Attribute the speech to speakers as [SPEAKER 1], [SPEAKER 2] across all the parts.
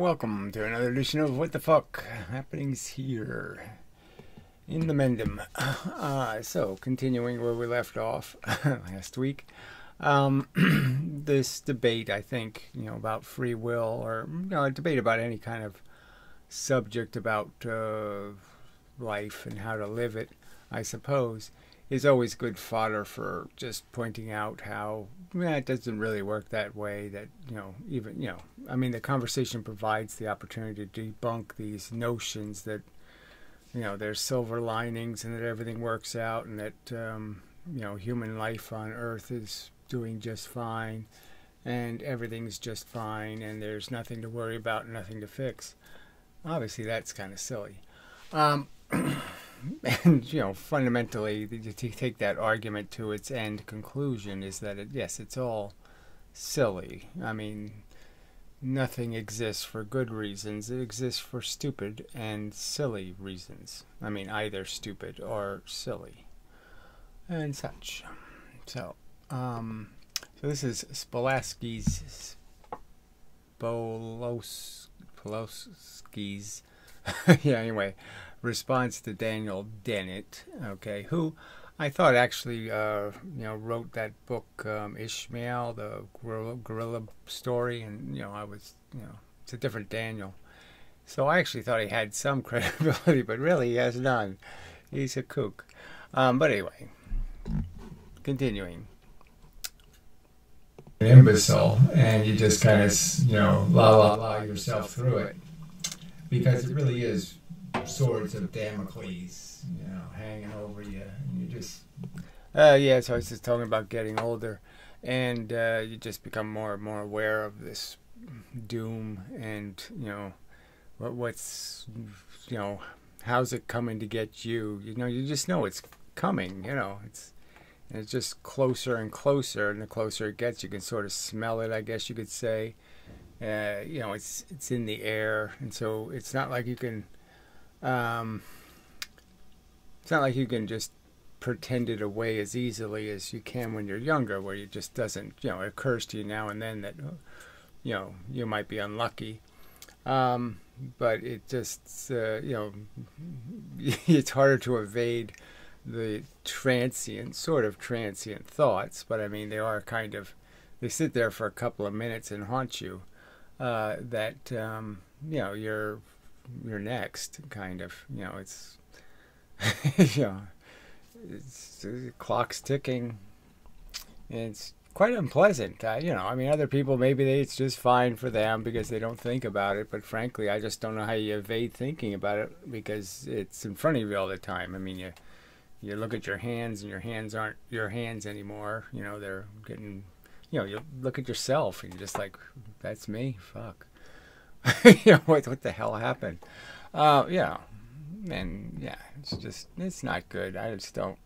[SPEAKER 1] welcome to another edition of What the Fuck Happenings here in the Mendham. So, continuing where we left off last week, this debate, I think, about free will, or a debate about any kind of subject about life and how to live it, I suppose, is always good fodder for just pointing out how it doesn't really work that way. That, the conversation provides the opportunity to debunk these notions that, there's silver linings and that everything works out and that, human life on Earth is doing just fine and everything's just fine and there's nothing to worry about, nothing to fix. Obviously, that's kind of silly. And, fundamentally, to take that argument to its end conclusion is that, it's all silly. I mean, nothing exists for good reasons. It exists for stupid and silly reasons. I mean, either stupid or silly and such. So this is Spolowski's anyway, response to Daniel Dennett, who I thought actually, wrote that book, Ishmael, the gorilla story, and, it's a different Daniel. So I actually thought he had some credibility, but really he has none. He's a kook. But anyway, continuing. An imbecile, and you just kind of, la yourself through it. Because it really is swords of Damocles, hanging over you, and you just so I was just talking about getting older, and you just become more and more aware of this doom, and what's how's it coming to get you? You just know it's coming. It's just closer and closer, and the closer it gets, you can sort of smell it, I guess you could say. It's in the air, and so it's not like you can. It's not like you can just pretend it away as easily as you can when you're younger, where it just doesn't. It occurs to you now and then that you might be unlucky, but it just it's harder to evade the transient thoughts. But I mean, they are they sit there for a couple of minutes and haunt you. You're next, kind of. It's it's the clock's ticking. It's quite unpleasant. Other people, maybe it's just fine for them because they don't think about it. But frankly, I just don't know how you evade thinking about it because it's in front of you all the time. I mean, you look at your hands and your hands aren't your hands anymore. They're getting. You look at yourself and you're just like, that's me? Fuck. What the hell happened? It's not good. I just don't,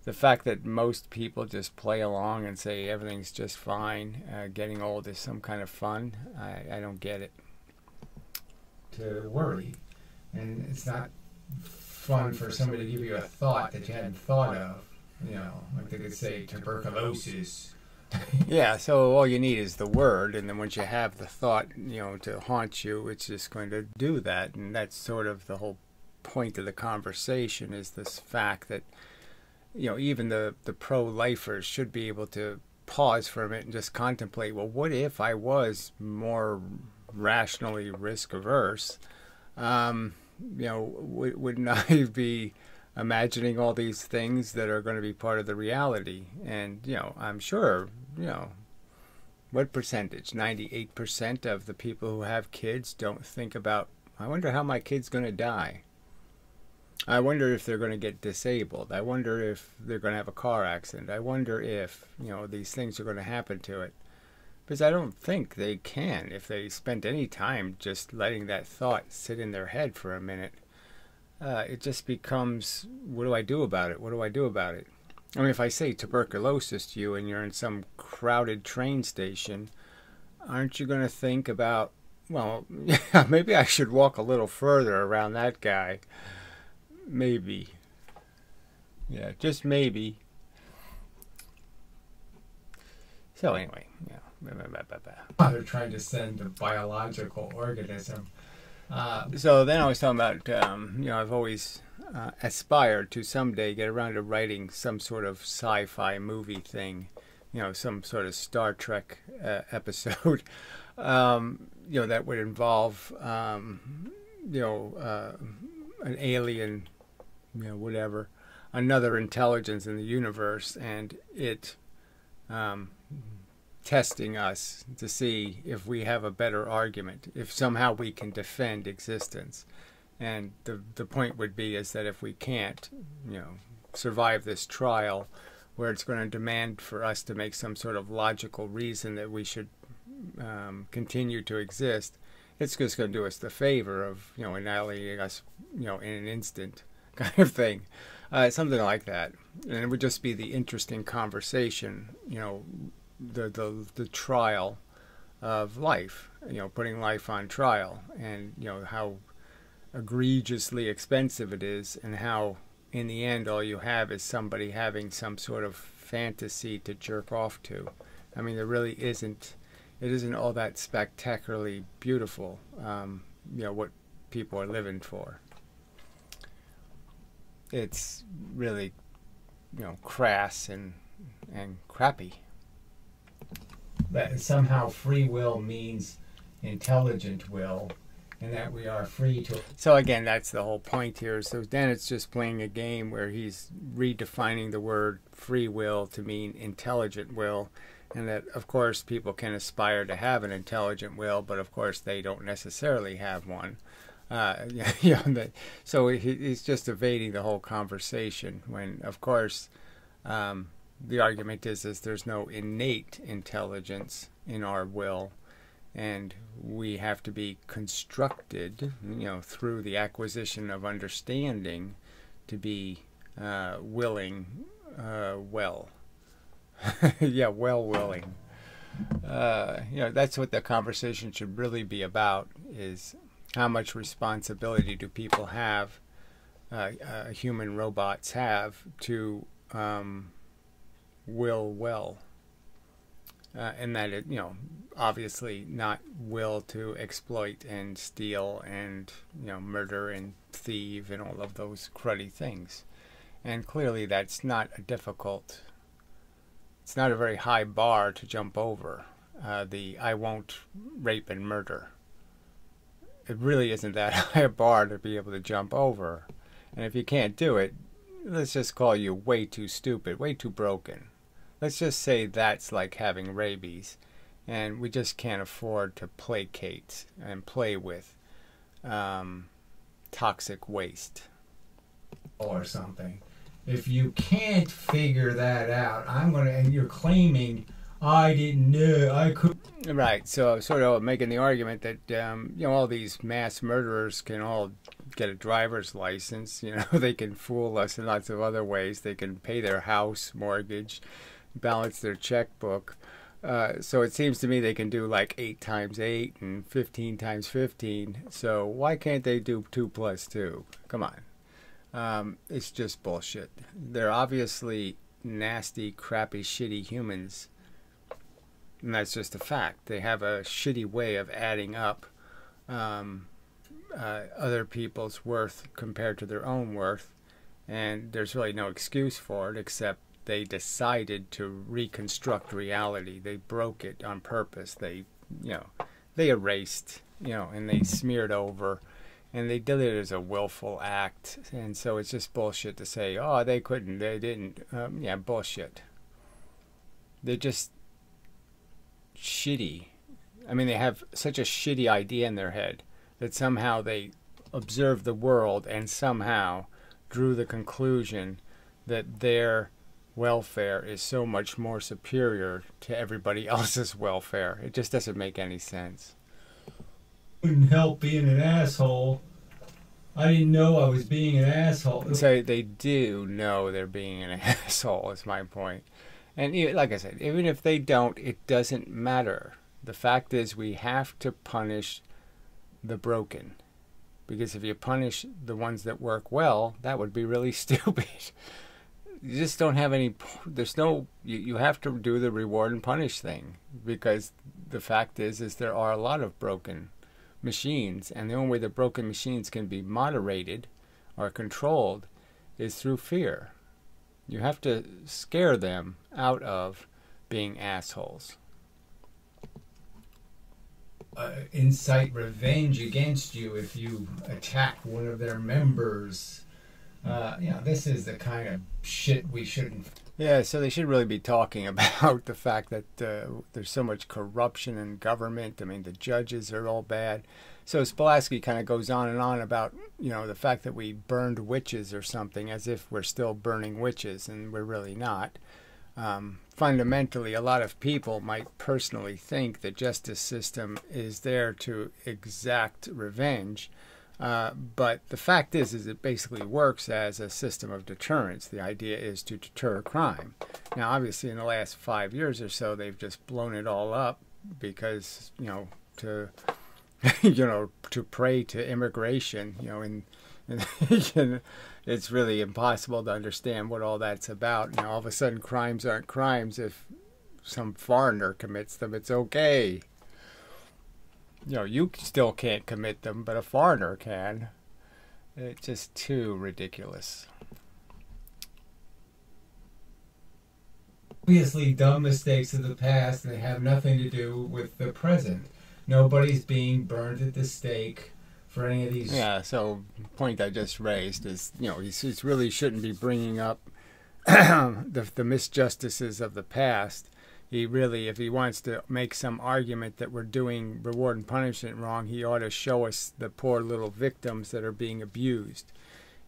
[SPEAKER 1] the fact that most people just play along and say everything's just fine, getting old is some kind of fun, I don't get it. To worry. And it's not fun for somebody to give you a thought that you hadn't thought of, like they could say tuberculosis. So all you need is the word, and then once you have the thought, to haunt you, it's just going to do that. And that's sort of the whole point of the conversation, is this fact that, even the pro-lifers should be able to pause for a minute and just contemplate, well, what if I was more rationally risk-averse? Wouldn't I be imagining all these things that are going to be part of the reality? And, I'm sure, what percentage? 98% of the people who have kids don't think about, I wonder how my kid's going to die. I wonder if they're going to get disabled. I wonder if they're going to have a car accident. I wonder if, these things are going to happen to it. Because I don't think they can if they spent any time just letting that thought sit in their head for a minute. It just becomes, what do I do about it? What do I do about it? I mean, if I say tuberculosis to you and you're in some crowded train station, aren't you going to think about, well, maybe I should walk a little further around that guy? Maybe. Yeah, just maybe. So anyway, They're trying to send a biological organism. So then I was talking about, I've always aspired to someday get around to writing some sort of sci-fi movie thing, some sort of Star Trek episode, that would involve, an alien, whatever, another intelligence in the universe, and it testing us to see if we have a better argument, if somehow we can defend existence. And the point would be is that if we can't, survive this trial where it's going to demand for us to make some sort of logical reason that we should continue to exist, it's just going to do us the favor of, annihilating us, in an instant kind of thing. Something like that. And it would just be the interesting conversation, the trial of life, putting life on trial, and how egregiously expensive it is, and how in the end all you have is somebody having some sort of fantasy to jerk off to. I mean, there really isn't, it isn't all that spectacularly beautiful, what people are living for. It's really, crass and crappy. That somehow free will means intelligent will, and that we are free to... So again, that's the whole point here. So then it's just playing a game where he's redefining the word free will to mean intelligent will, and that, of course, people can aspire to have an intelligent will, but of course they don't necessarily have one. So he's just evading the whole conversation when, of course, the argument is there's no innate intelligence in our will, and we have to be constructed, through the acquisition of understanding to be willing, well. Willing. That's what the conversation should really be about, is how much responsibility do people have, human robots have, to will well. And that it, obviously not will to exploit and steal and, murder and thieve and all of those cruddy things. And clearly that's not it's not a very high bar to jump over, the I won't rape and murder. It really isn't that high a bar to be able to jump over. And if you can't do it, let's just call you way too stupid, way too broken. Let's just say that's like having rabies, and we just can't afford to placate and play with toxic waste or something. If you can't figure that out, and you're claiming, I didn't know, I could... Right, so sort of making the argument that, all these mass murderers can all get a driver's license, they can fool us in lots of other ways. They can pay their house mortgage, balance their checkbook. So it seems to me they can do like 8 times 8 and 15 times 15. So why can't they do 2 plus 2? Come on. It's just bullshit. They're obviously nasty, crappy, shitty humans. And that's just a fact. They have a shitty way of adding up other people's worth compared to their own worth. And there's really no excuse for it except they decided to reconstruct reality. They broke it on purpose. They erased, and they smeared over, and they did it as a willful act. And so it's just bullshit to say, oh, they couldn't, they didn't. Bullshit. They're just shitty. I mean, they have such a shitty idea in their head that somehow they observed the world and somehow drew the conclusion that their welfare is so much more superior to everybody else's welfare. It just doesn't make any sense. Couldn't help being an asshole. I didn't know I was being an asshole. So they do know they're being an asshole, is my point. And like I said, even if they don't, it doesn't matter. The fact is we have to punish the broken. Because if you punish the ones that work well, that would be really stupid. you just don't have any. There's no. You have to do the reward and punish thing, because the fact is there are a lot of broken machines, and the only way the broken machines can be moderated or controlled is through fear. You have to scare them out of being assholes. Incite revenge against you if you attack one of their members. This is the kind of shit we shouldn't. Yeah, so they should really be talking about the fact that there's so much corruption in government. I mean, the judges are all bad. So Spolaski kind of goes on and on about, the fact that we burned witches or something, as if we're still burning witches, and we're really not. Fundamentally, a lot of people might personally think the justice system is there to exact revenge. But the fact is it basically works as a system of deterrence. The idea is to deter crime. Now, obviously, in the last 5 years or so, they've just blown it all up because, to prey to immigration, and it's really impossible to understand what all that's about. Now, all of a sudden, crimes aren't crimes if some foreigner commits them. It's okay. You still can't commit them, but a foreigner can. It's just too ridiculous. Obviously, dumb mistakes of the past, they have nothing to do with the present. Nobody's being burned at the stake for any of these. Yeah, so the point I just raised is, he really shouldn't be bringing up the misjustices of the past. He really, if he wants to make some argument that we're doing reward and punishment wrong, he ought to show us the poor little victims that are being abused.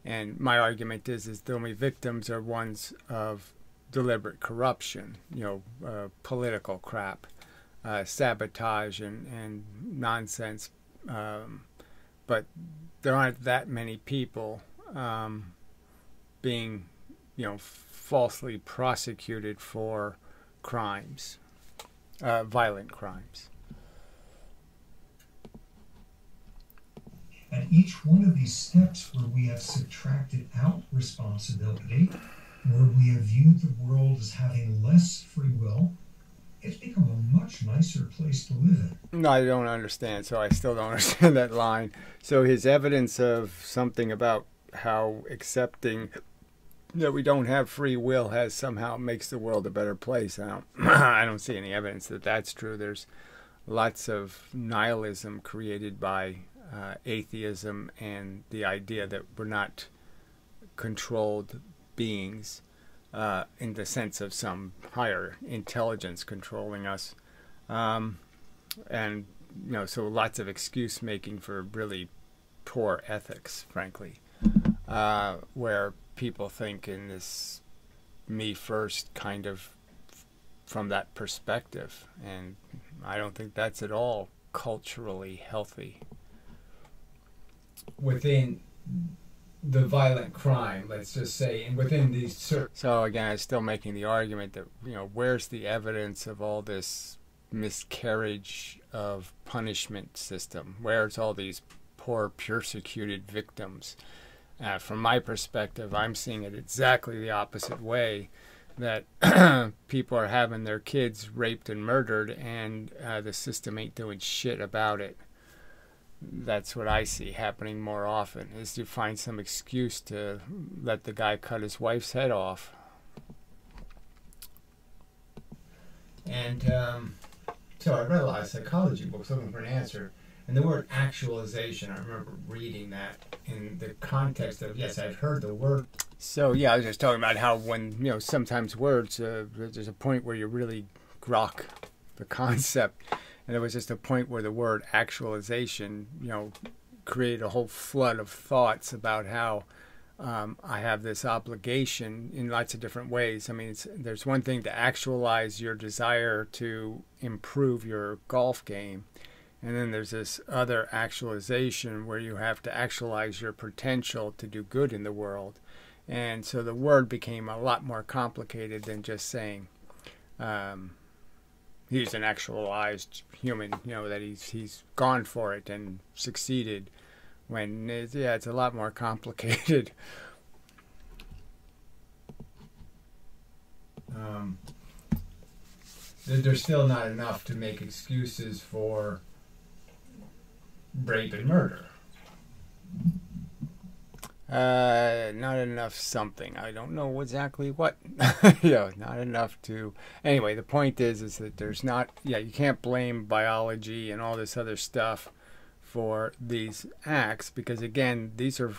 [SPEAKER 1] And my argument is the only victims are ones of deliberate corruption, political crap, sabotage and nonsense. But there aren't that many people being, falsely prosecuted for crimes, violent crimes.
[SPEAKER 2] At each one of these steps where we have subtracted out responsibility, where we have viewed the world as having less free will, it's become a much nicer place to live in.
[SPEAKER 1] No, I don't understand, so I still don't understand that line. So his evidence of something about how accepting that we don't have free will has somehow makes the world a better place. I don't see any evidence that that's true. There's lots of nihilism created by atheism and the idea that we're not controlled beings in the sense of some higher intelligence controlling us. And, so lots of excuse making for really poor ethics, frankly, where people think in this me first kind of from that perspective, and I don't think that's at all culturally healthy. Within the violent crime, let's just say, and within these so again, I'm still making the argument that where's the evidence of all this miscarriage of punishment system? Where's all these poor persecuted victims? From my perspective, I'm seeing it exactly the opposite way, that people are having their kids raped and murdered, and the system ain't doing shit about it. That's what I see happening more often, is to find some excuse to let the guy cut his wife's head off. And so I read a lot of psychology books looking for an answer. And the word actualization, I remember reading that in the context of, yes, I've heard the word. So, yeah, I was just talking about how when, sometimes words, there's a point where you really grok the concept. And there was just a point where the word actualization, created a whole flood of thoughts about how I have this obligation in lots of different ways. I mean, there's one thing to actualize your desire to improve your golf game. And then there's this other actualization where you have to actualize your potential to do good in the world. And so the word became a lot more complicated than just saying he's an actualized human, that he's gone for it and succeeded. When, it's a lot more complicated. there's still not enough to make excuses for rape and murder. Not enough something. I don't know exactly what. Not enough to. Anyway, the point is that there's not. Yeah, you can't blame biology and all this other stuff for these acts, because again, these are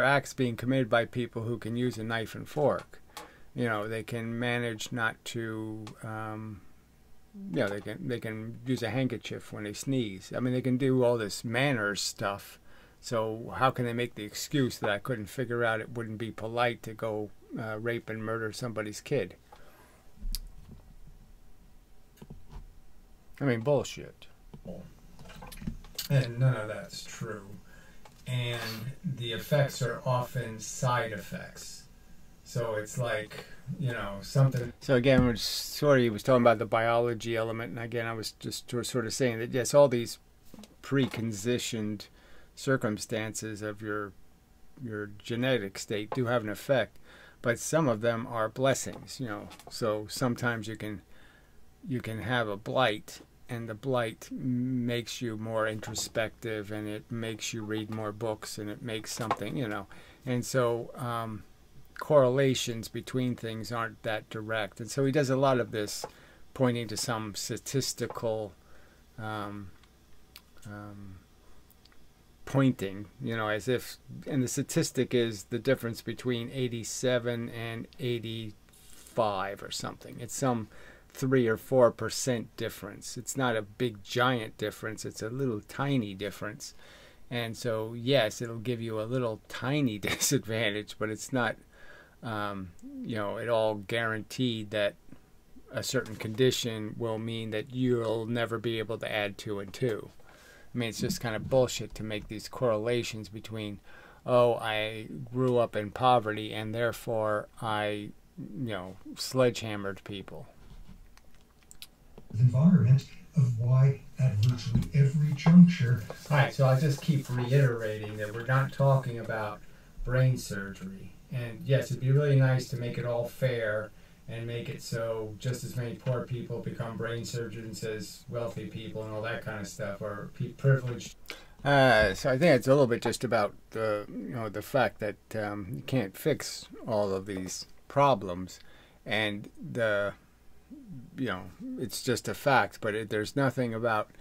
[SPEAKER 1] acts being committed by people who can use a knife and fork. They can manage not to. They can use a handkerchief when they sneeze. I mean, they can do all this manners stuff. So how can they make the excuse that I couldn't figure out it wouldn't be polite to go rape and murder somebody's kid? I mean, bullshit. And none of that's true. And the effects are often side effects. So it's like, something. So again, he was talking about the biology element. And again, I was just sort of saying that, yes, all these preconditioned circumstances of your genetic state do have an effect, but some of them are blessings. So sometimes you can have a blight, and the blight makes you more introspective, and it makes you read more books, and it makes something, and so correlations between things aren't that direct. And so he does a lot of this pointing to some statistical pointing, as if, and the statistic is the difference between 87 and 85 or something. It's some 3 or 4% difference. It's not a big giant difference. It's a little tiny difference. And so, yes, it'll give you a little tiny disadvantage, but it's not, at all guaranteed that a certain condition will mean that you'll never be able to add 2 and 2. I mean, it's just kind of bullshit to make these correlations between, I grew up in poverty and therefore I, sledgehammered people.
[SPEAKER 2] Environment of why at virtually every juncture.
[SPEAKER 1] All right, so I'll just keep reiterating that we're not talking about brain surgery. And yes, it'd be really nice to make it all fair and make it so just as many poor people become brain surgeons as wealthy people and all that kind of stuff, or privileged. So I think it's a little bit just about the fact that you can't fix all of these problems, and it's just a fact. But there's nothing about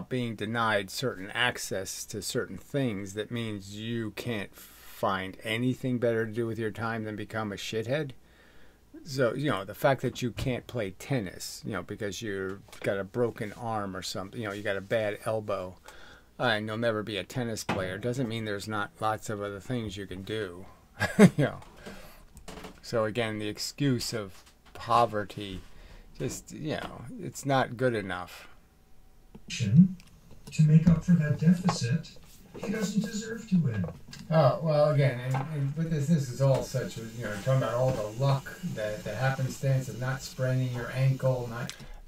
[SPEAKER 1] being denied certain access to certain things that means you can't find anything better to do with your time than become a shithead. So, the fact that you can't play tennis, because you've got a broken arm or something, you got a bad elbow, and you'll never be a tennis player, doesn't mean there's not lots of other things you can do. So again, the excuse of poverty, just, it's not good enough.
[SPEAKER 2] To make up for that deficit, he doesn't deserve to win.
[SPEAKER 1] Oh, well, again, but this is all such, talking about all the luck, the happenstance of not spraining your ankle,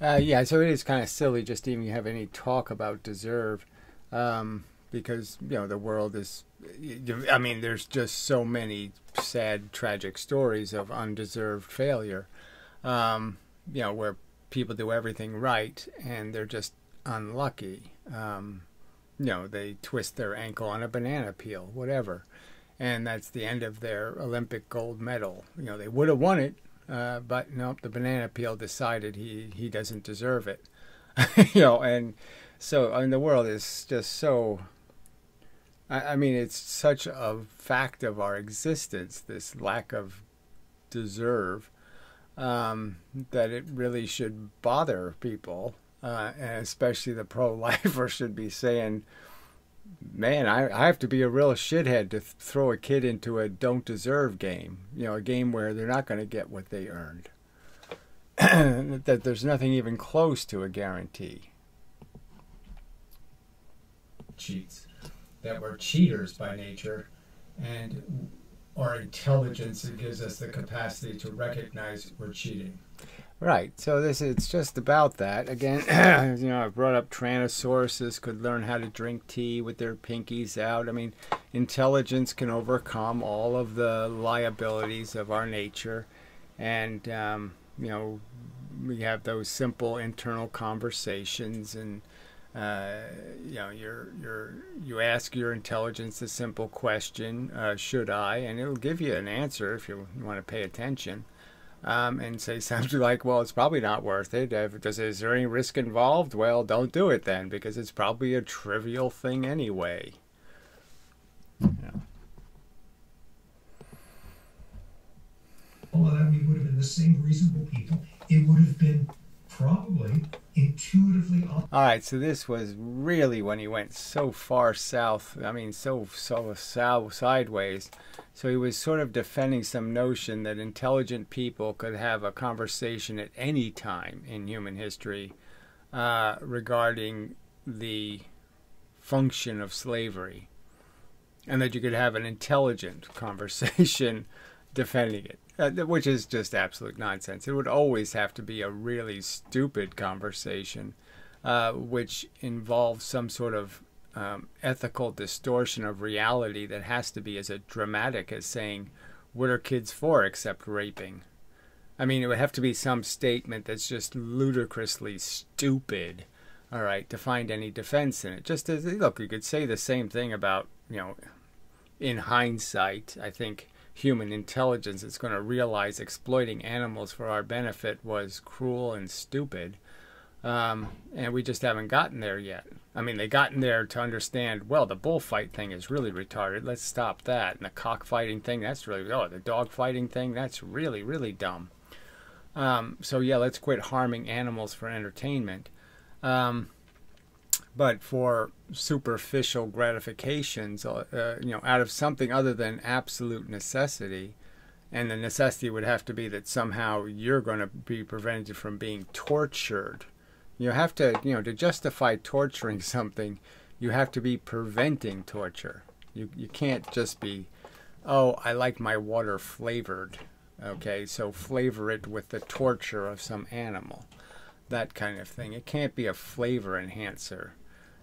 [SPEAKER 1] so it is kind of silly just to even have any talk about deserve, because, the world is, there's just so many sad, tragic stories of undeserved failure, where people do everything right and they're just unlucky. They twist their ankle on a banana peel, whatever. And that's the end of their Olympic gold medal. They would have won it, but nope, the banana peel decided he doesn't deserve it. And so, the world is just so, it's such a fact of our existence, this lack of deserve, that it really should bother people. And especially the pro-lifer should be saying, man, I have to be a real shithead to throw a kid into a don't deserve game, a game where they're not going to get what they earned. That there's nothing even close to a guarantee. Cheats. That we're cheaters by nature, and our intelligence gives us the capacity to recognize we're cheating. Right, so it's just about that. Again, I brought up Tyrannosauruses could learn how to drink tea with their pinkies out. Intelligence can overcome all of the liabilities of our nature. And you know, we have those simple internal conversations, and you know, you ask your intelligence a simple question, should I, and it'll give you an answer if you want to pay attention. And say something like, well, it's probably not worth it. Is there any risk involved? Well, don't do it then, because it's probably a trivial thing anyway. Yeah.
[SPEAKER 2] All of that, we would have been the same reasonable people. It would have been probably intuitively.
[SPEAKER 1] All right, so this was really when he went so far south. I mean, so south sideways. So he was sort of defending some notion that intelligent people could have a conversation at any time in human history regarding the function of slavery, and that you could have an intelligent conversation defending it, which is just absolute nonsense. It would always have to be a really stupid conversation, which involves some sort of ethical distortion of reality that has to be as dramatic as saying, what are kids for except raping? I mean, it would have to be some statement that's just ludicrously stupid, all right, to find any defense in it. Just as, look, you could say the same thing about, you know, in hindsight, I think human intelligence is going to realize exploiting animals for our benefit was cruel and stupid. And we just haven't gotten there yet. I mean, they gotten there to understand, well, the bullfight thing is really retarded. Let's stop that. And the cockfighting thing, that's really, the dog fighting thing, that's really, really dumb. So, yeah, let's quit harming animals for entertainment. But for superficial gratifications, you know, out of something other than absolute necessity, and the necessity would have to be that somehow you're going to be prevented from being tortured. You have to, you know, to justify torturing something, you have to be preventing torture. You can't just be, oh, I like my water flavored. Okay, so flavor it with the torture of some animal. That kind of thing. It can't be a flavor enhancer.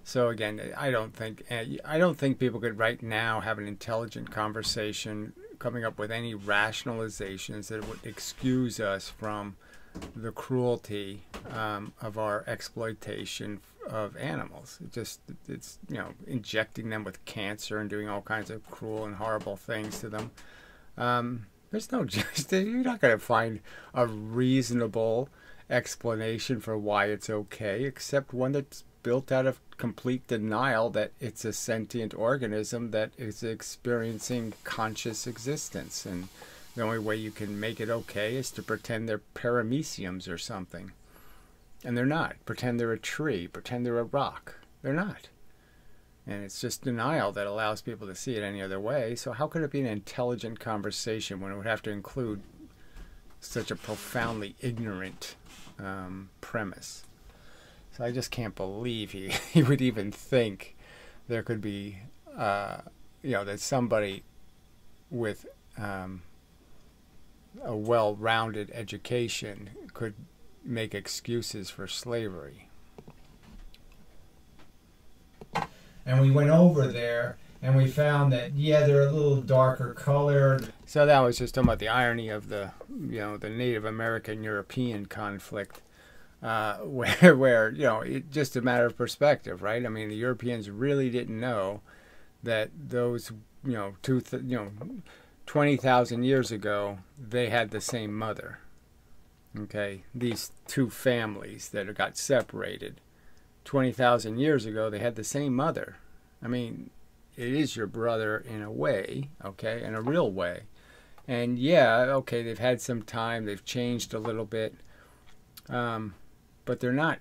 [SPEAKER 1] So again, I don't think people could right now have an intelligent conversation coming up with any rationalizations that would excuse us from the cruelty of our exploitation of animals. It's you know, injecting them with cancer and doing all kinds of cruel and horrible things to them. There's no justice. You're not going to find a reasonable explanation for why it's okay, except one that's built out of complete denial that it's a sentient organism that is experiencing conscious existence, and the only way you can make it okay is to pretend they're parameciums or something. And they're not. Pretend they're a tree. Pretend they're a rock. They're not. And it's just denial that allows people to see it any other way. So how could it be an intelligent conversation when it would have to include such a profoundly ignorant premise? So I just can't believe he would even think there could be, you know, that somebody with a well-rounded education could make excuses for slavery. And we went over there and we found that, yeah, they're a little darker colored. So that was just talking about the irony of the, you know, the Native American European conflict, where you know, it's just a matter of perspective, right? I mean, the Europeans really didn't know that those, you know, 20,000 years ago, they had the same mother. Okay, these two families that got separated 20,000 years ago, they had the same mother. I mean, it is your brother in a way, okay, in a real way. And yeah, okay, they've had some time, they've changed a little bit, but they're not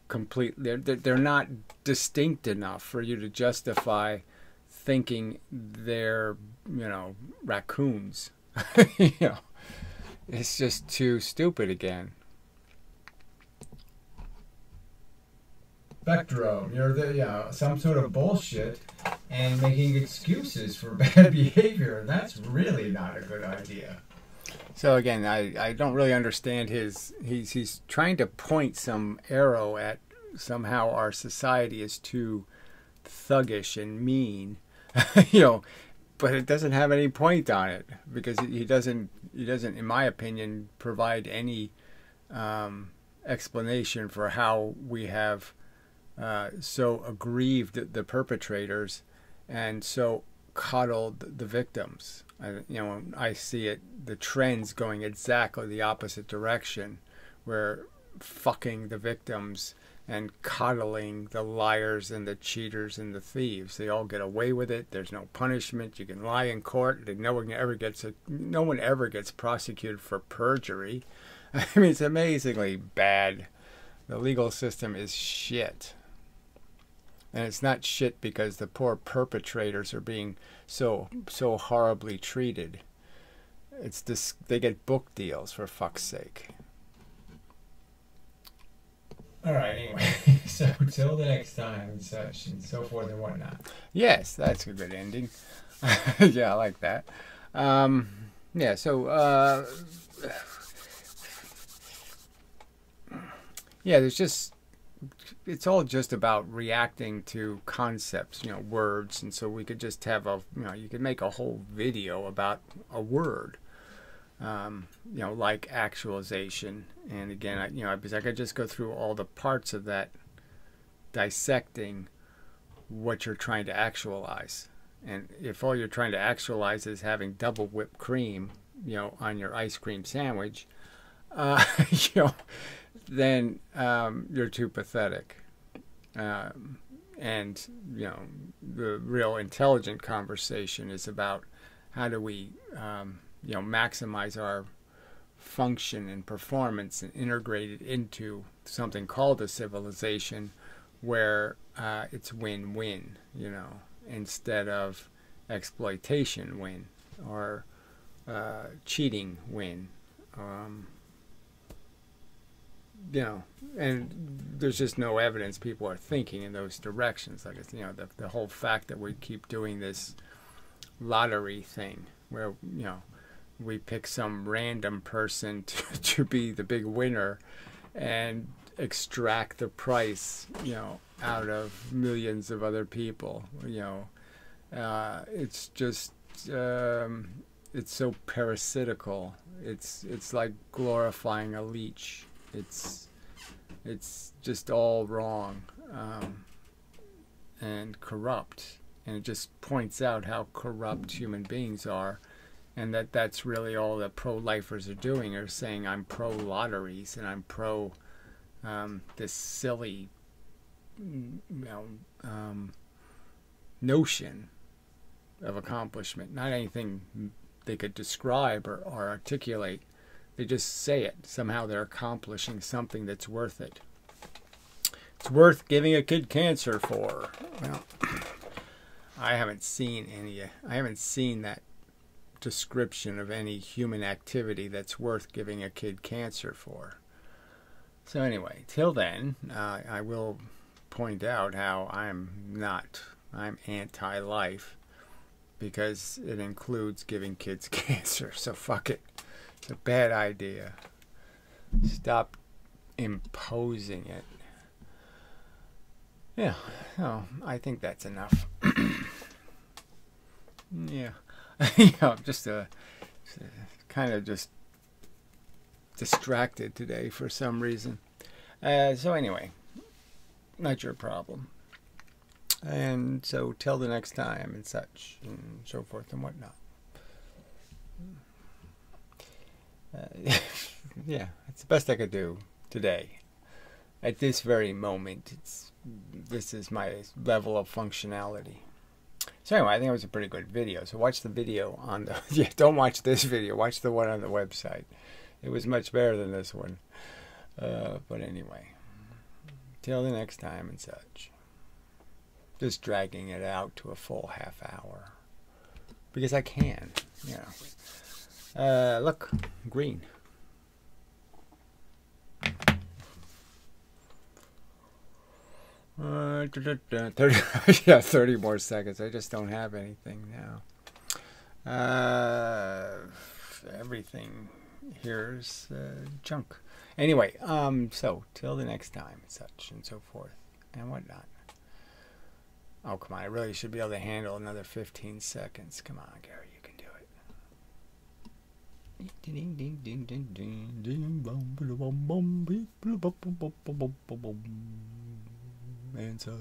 [SPEAKER 1] complete. They're not distinct enough for you to justify thinking they're, you know, raccoons. You know, it's just too stupid again. Spectrum, you're some sort of bullshit and making excuses for bad behavior. That's really not a good idea. So again, I don't really understand he's trying to point some arrow at somehow our society is too thuggish and mean. You know, but it doesn't have any point on it because he doesn't, in my opinion, provide any explanation for how we have so aggrieved the perpetrators and so coddled the victims. I see it, the trends going exactly the opposite direction, where fucking the victims and coddling the liars and the cheaters and the thieves. They all get away with it. There's no punishment. You can lie in court. No one ever gets prosecuted for perjury. I mean, it's amazingly bad. The legal system is shit. And it's not shit because the poor perpetrators are being so horribly treated. It's this, they get book deals, for fuck's sake. Alright, anyway, so till the next time and such and so forth and whatnot. Yes, that's a good ending. Yeah, I like that. Yeah, so, yeah, there's just, it's all just about reacting to concepts, words. And so we could just have you could make a whole video about a word. Like actualization. And again, because I could just go through all the parts of that, dissecting what you're trying to actualize. And if all you're trying to actualize is having double whipped cream, on your ice cream sandwich, then you're too pathetic. And, the real intelligent conversation is about how do we maximize our function and performance and integrate it into something called a civilization where it's win-win, instead of exploitation win or cheating win. And there's just no evidence people are thinking in those directions. Like, it's, the whole fact that we keep doing this lottery thing where, we pick some random person to be the big winner and extract the price, out of millions of other people. It's just, it's so parasitical. It's like glorifying a leech. It's just all wrong and corrupt. And it just points out how corrupt human beings are. And that's really all the pro-lifers are doing, are saying, I'm pro-lotteries and I'm pro this silly notion of accomplishment. Not anything they could describe or articulate. They just say it. Somehow they're accomplishing something that's worth it. It's worth giving a kid cancer for. Well, I haven't seen that description of any human activity that's worth giving a kid cancer for. So anyway, till then, I will point out how I'm anti-life because it includes giving kids cancer. So fuck it. It's a bad idea. Stop imposing it. Yeah, so I think that's enough. Yeah. I'm just kind of just distracted today for some reason. So anyway, not your problem. And so till the next time and such and so forth and whatnot. Yeah, it's the best I could do today. At this very moment, this is my level of functionality. So anyway, I think it was a pretty good video. So watch the video on the... Yeah, don't watch this video. Watch the one on the website. It was much better than this one. But anyway, till the next time and such. Just dragging it out to a full half hour. Because I can, look, green. Uh, 30, yeah, 30 more seconds. I just don't have anything now. Everything here's junk. Anyway, so till the next time, such and so forth and whatnot. Oh, come on. I really should be able to handle another 15 seconds. Come on, Gary. You can do it. And such.